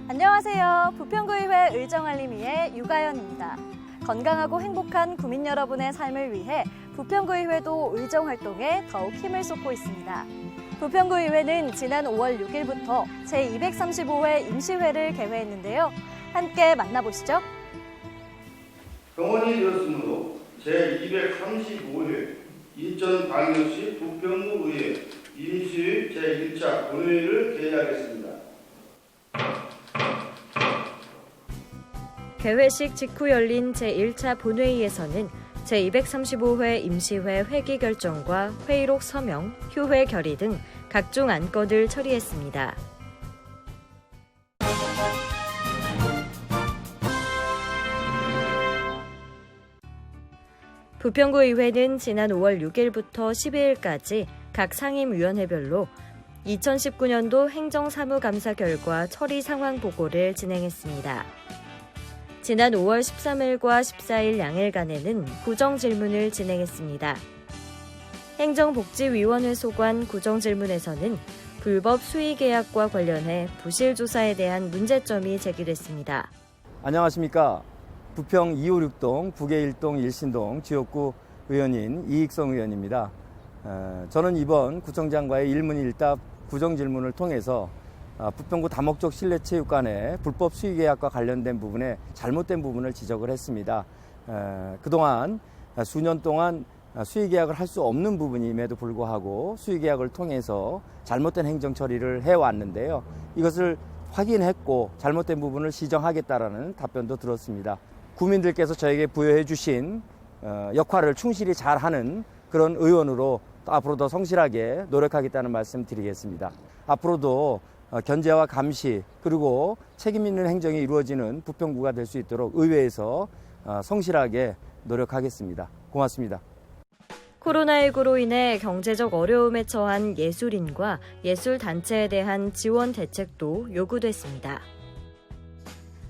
안녕하세요. 부평구의회 의정알림위의 유가연입니다. 건강하고 행복한 구민 여러분의 삶을 위해 부평구의회도 의정활동에 더욱 힘을 쏟고 있습니다. 부평구의회는 지난 5월 6일부터 제235회 임시회를 개회했는데요. 함께 만나보시죠. 병원이 되었으므로 제235회 인천광역시 부평구의회 임시회 제1차 본회의를 개회하겠습니다. 개회식 직후 열린 제1차 본회의에서는 제235회 임시회 회기 결정과 회의록 서명, 휴회 결의 등 각종 안건을 처리했습니다. 부평구의회는 지난 5월 6일부터 12일까지 각 상임위원회별로 2019년도 행정사무감사 결과 처리 상황 보고를 진행했습니다. 지난 5월 13일과 14일 양일간에는 구정질문을 진행했습니다. 행정복지위원회 소관 구정질문에서는 불법 수의계약과 관련해 부실조사에 대한 문제점이 제기됐습니다. 안녕하십니까. 부평 256동, 북의 1동, 일신동 지역구 의원인 이익성 의원입니다. 저는 이번 구청장과의 일문일답 구정질문을 통해서 부평구 다목적 실내체육관의 불법 수의계약과 관련된 부분에 잘못된 부분을 지적을 했습니다. 그동안 수년 동안 수의계약을 할 수 없는 부분임에도 불구하고 수의계약을 통해서 잘못된 행정처리를 해왔는데요. 이것을 확인했고 잘못된 부분을 시정하겠다라는 답변도 들었습니다. 구민들께서 저에게 부여해 주신 역할을 충실히 잘하는 그런 의원으로 앞으로 더 성실하게 노력하겠다는 말씀 드리겠습니다. 앞으로도 견제와 감시 그리고 책임 있는 행정이 이루어지는 부평구가 될 수 있도록 의회에서 성실하게 노력하겠습니다. 고맙습니다. 코로나19로 인해 경제적 어려움에 처한 예술인과 예술단체에 대한 지원 대책도 요구됐습니다.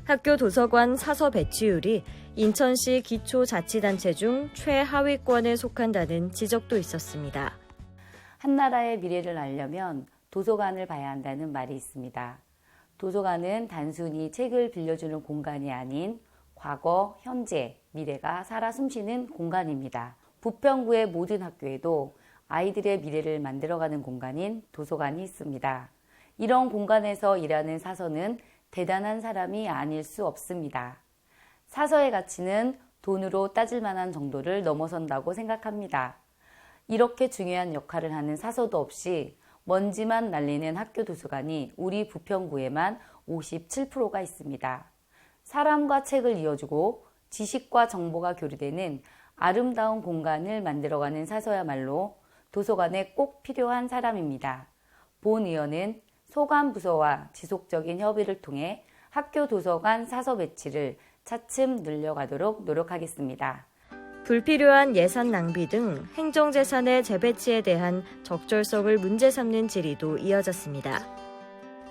학교 도서관 사서 배치율이 인천시 기초자치단체 중 최하위권에 속한다는 지적도 있었습니다. 한나라의 미래를 알려면 도서관을 봐야 한다는 말이 있습니다. 도서관은 단순히 책을 빌려주는 공간이 아닌 과거, 현재, 미래가 살아 숨쉬는 공간입니다. 부평구의 모든 학교에도 아이들의 미래를 만들어가는 공간인 도서관이 있습니다. 이런 공간에서 일하는 사서는 대단한 사람이 아닐 수 없습니다. 사서의 가치는 돈으로 따질 만한 정도를 넘어선다고 생각합니다. 이렇게 중요한 역할을 하는 사서도 없이 먼지만 날리는 학교 도서관이 우리 부평구에만 57%가 있습니다. 사람과 책을 이어주고 지식과 정보가 교류되는 아름다운 공간을 만들어가는 사서야말로 도서관에 꼭 필요한 사람입니다. 본 의원은 소관부서와 지속적인 협의를 통해 학교 도서관 사서 배치를 차츰 늘려가도록 노력하겠습니다. 불필요한 예산 낭비 등 행정재산의 재배치에 대한 적절성을 문제 삼는 질의도 이어졌습니다.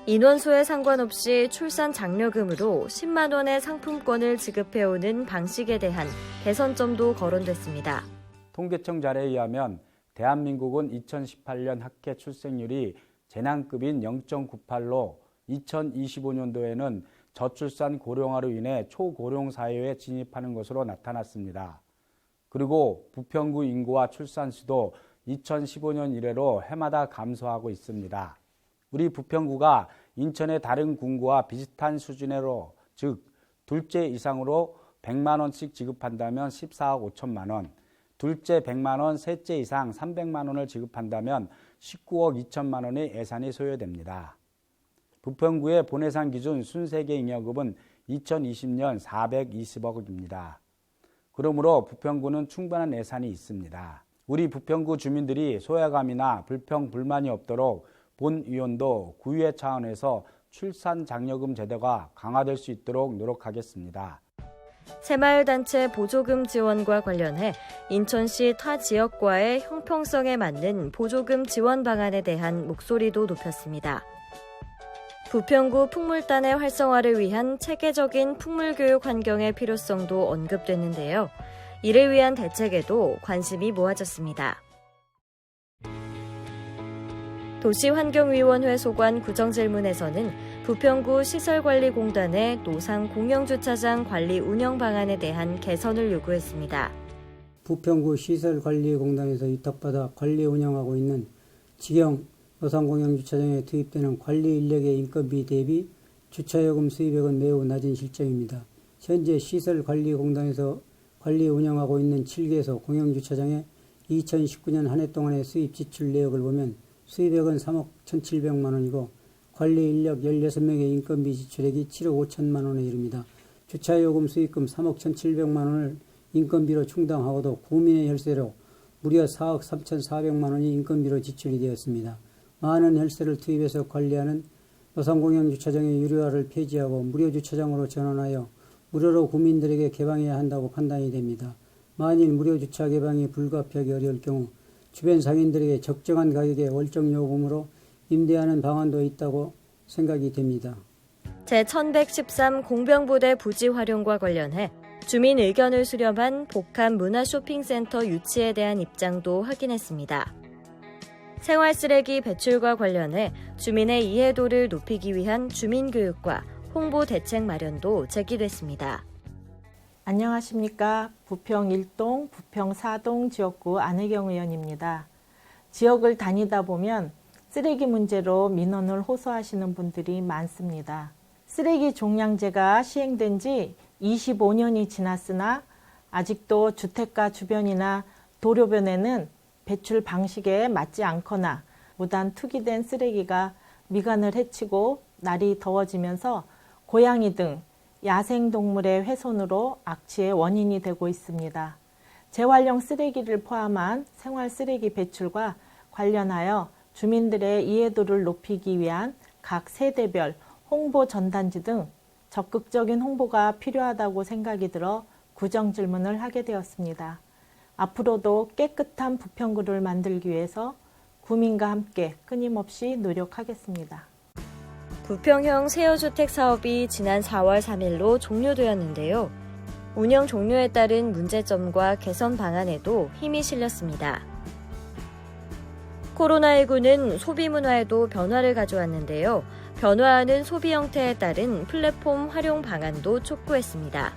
인원수에 상관없이 출산 장려금으로 10만 원의 상품권을 지급해오는 방식에 대한 개선점도 거론됐습니다. 통계청 자료에 의하면 대한민국은 2018년 학회 출생률이 재난급인 0.98로 2025년도에는 저출산 고령화로 인해 초고령 사회에 진입하는 것으로 나타났습니다. 그리고 부평구 인구와 출산수도 2015년 이래로 해마다 감소하고 있습니다. 우리 부평구가 인천의 다른 군구와 비슷한 수준으로 즉 둘째 이상으로 100만 원씩 지급한다면 14억 5천만 원, 둘째 100만 원, 셋째 이상 300만 원을 지급한다면 19억 2천만 원의 예산이 소요됩니다. 부평구의 본예산 기준 순세계 잉여금은 2020년 420억입니다. 그러므로 부평구는 충분한 예산이 있습니다. 우리 부평구 주민들이 소외감이나 불평, 불만이 없도록 본위원도 구의회 차원에서 출산 장려금 제도가 강화될 수 있도록 노력하겠습니다. 새마을단체 보조금 지원과 관련해 인천시 타 지역과의 형평성에 맞는 보조금 지원 방안에 대한 목소리도 높였습니다. 부평구 풍물단의 활성화를 위한 체계적인 풍물교육 환경의 필요성도 언급됐는데요. 이를 위한 대책에도 관심이 모아졌습니다. 도시환경위원회 소관 구정질문에서는 부평구 시설관리공단의 노상 공영주차장 관리 운영 방안에 대한 개선을 요구했습니다. 부평구 시설관리공단에서 위탁받아 관리 운영하고 있는 직영 노상공영주차장에 투입되는 관리 인력의 인건비 대비 주차요금 수입액은 매우 낮은 실정입니다. 현재 시설관리공단에서 관리 운영하고 있는 7개소 공영주차장의 2019년 한 해 동안의 수입 지출 내역을 보면 수입액은 3억 1,700만 원이고 관리 인력 16명의 인건비 지출액이 7억 5천만 원에 이릅니다. 주차요금 수입금 3억 1,700만 원을 인건비로 충당하고도 구민의 혈세로 무려 4억 3,400만 원이 인건비로 지출이 되었습니다. 많은 혈세를 투입해서 관리하는 노상공영주차장의 유료화를 폐지하고 무료주차장으로 전환하여 무료로 구민들에게 개방해야 한다고 판단이 됩니다. 만일 무료주차 개방이 불가피하기 어려울 경우 주변 상인들에게 적정한 가격의 월정 요금으로 임대하는 방안도 있다고 생각이 됩니다. 제1113 공병부대 부지 활용과 관련해 주민 의견을 수렴한 복합 문화쇼핑센터 유치에 대한 입장도 확인했습니다. 생활쓰레기 배출과 관련해 주민의 이해도를 높이기 위한 주민교육과 홍보 대책 마련도 제기됐습니다. 안녕하십니까. 부평 1동, 부평 4동 지역구 안혜경 의원입니다. 지역을 다니다 보면 쓰레기 문제로 민원을 호소하시는 분들이 많습니다. 쓰레기 종량제가 시행된 지 25년이 지났으나 아직도 주택가 주변이나 도로변에는 배출 방식에 맞지 않거나 무단 투기된 쓰레기가 미관을 해치고 날이 더워지면서 고양이 등 야생동물의 훼손으로 악취의 원인이 되고 있습니다. 재활용 쓰레기를 포함한 생활 쓰레기 배출과 관련하여 주민들의 이해도를 높이기 위한 각 세대별 홍보 전단지 등 적극적인 홍보가 필요하다고 생각이 들어 구정질문을 하게 되었습니다. 앞으로도 깨끗한 부평구를 만들기 위해서 구민과 함께 끊임없이 노력하겠습니다. 부평형 세여주택 사업이 지난 4월 3일로 종료되었는데요. 운영 종료에 따른 문제점과 개선 방안에도 힘이 실렸습니다. 코로나19는 소비 문화에도 변화를 가져왔는데요. 변화하는 소비 형태에 따른 플랫폼 활용 방안도 촉구했습니다.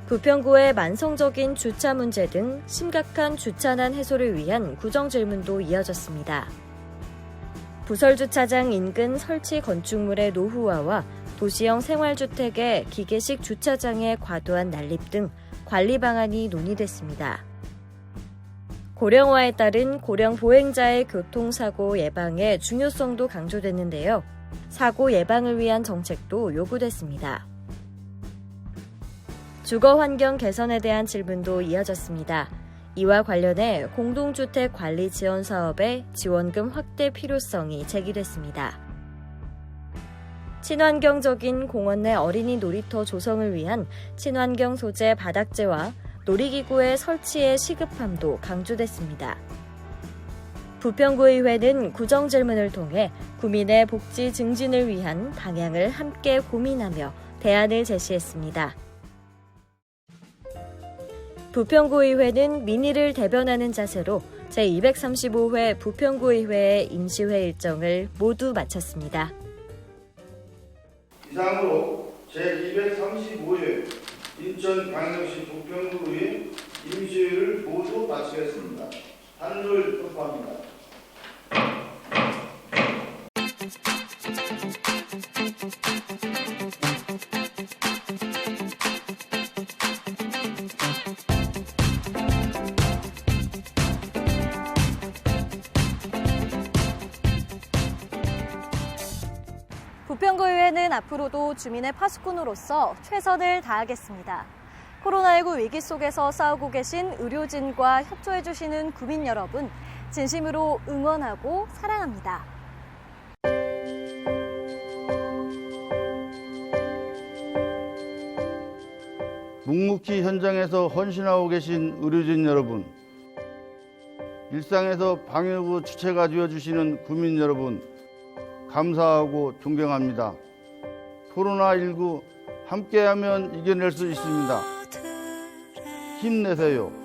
부평구의 만성적인 주차 문제 등 심각한 주차난 해소를 위한 구정질문도 이어졌습니다. 부설주차장 인근 설치 건축물의 노후화와 도시형 생활주택의 기계식 주차장의 과도한 난립 등 관리 방안이 논의됐습니다. 고령화에 따른 고령 보행자의 교통사고 예방의 중요성도 강조됐는데요. 사고 예방을 위한 정책도 요구됐습니다. 주거 환경 개선에 대한 질문도 이어졌습니다. 이와 관련해 공동주택 관리 지원 사업의 지원금 확대 필요성이 제기됐습니다. 친환경적인 공원 내 어린이 놀이터 조성을 위한 친환경 소재 바닥재와 놀이기구의 설치의 시급함도 강조됐습니다. 부평구의회는 구정질문을 통해 구민의 복지 증진을 위한 방향을 함께 고민하며 대안을 제시했습니다. 부평구의회는 민의를 대변하는 자세로 제235회 부평구의회의 임시회 일정을 모두 마쳤습니다. 이상으로 제235회 인천광역시 부평구의 임시회를 모두 마치겠습니다. 단을 선포합니다. 부평구의회는 앞으로도 주민의 파수꾼으로서 최선을 다하겠습니다. 코로나19 위기 속에서 싸우고 계신 의료진과 협조해주시는 구민 여러분, 진심으로 응원하고 사랑합니다. 묵묵히 현장에서 헌신하고 계신 의료진 여러분, 일상에서 방역의 주체가 되어주시는 구민 여러분, 감사하고 존경합니다. 코로나19 함께하면 이겨낼 수 있습니다. 힘내세요.